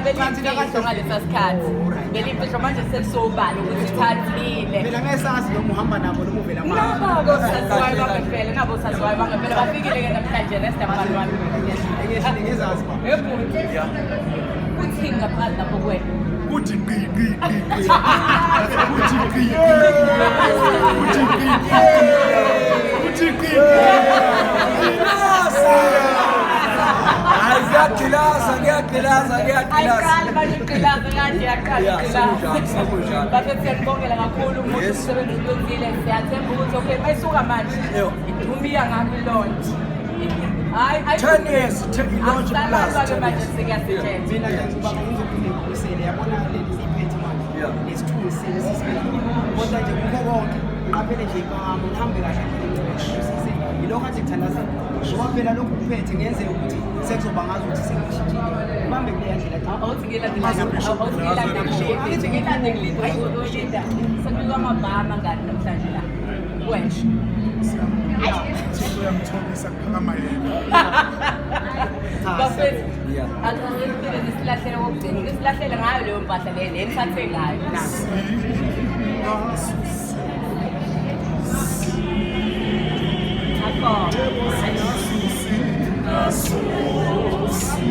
belifihlo ngalesa sikhathi. Belifihlo manje selisobala ukuthi thathile. Phela ngesazi noma uhamba nabo noma uvela Nabo saziwayo bangempela, nabo saziwayo bangempela bafikile-ke namhlanje nestabani wami. ngezazi ba. Ebhuti. Kuthi ngaphandle lapho kwena. Kuthi qi qi qi qi. Kuthi qi qi. Kuthi qi qi. Ngiyagqilaza. Ayiqala manje uqilaza kanje yaqala uqilaza. Bafethu siyakubongela kakhulu umuntu umsebenzi uwenzile. Siyathemba ukuthi okay mayisuka manje. Umbiya ngami launch. 10 years take launch plus. Manje siyasitshela. Mina ngicabanga ngizophinde ngibuyisele yabona leli iphethe manje. Lesithungisile sisibili. Kodwa nje kukho konke qaphele nje ibanga uhambe kahle ngicela. Yilokho athi ngithandaza. Ngoba phela lokhu kuphethe ngenze ukuthi sekuzoba ngazi ukuthi sengishintshile. Ubambe kule ndlela cha. Awuthi ngilande ngilinde ayizolinda. Sekuyiwa amagama ngani namhlanje la. Wesho. Uyamthombisa kuphakama yena. Bafethu. Akusiphile nisilahlele kokugcina. Nisilahlele ngayo leyo mpahla le enithathe ngayo. Susi.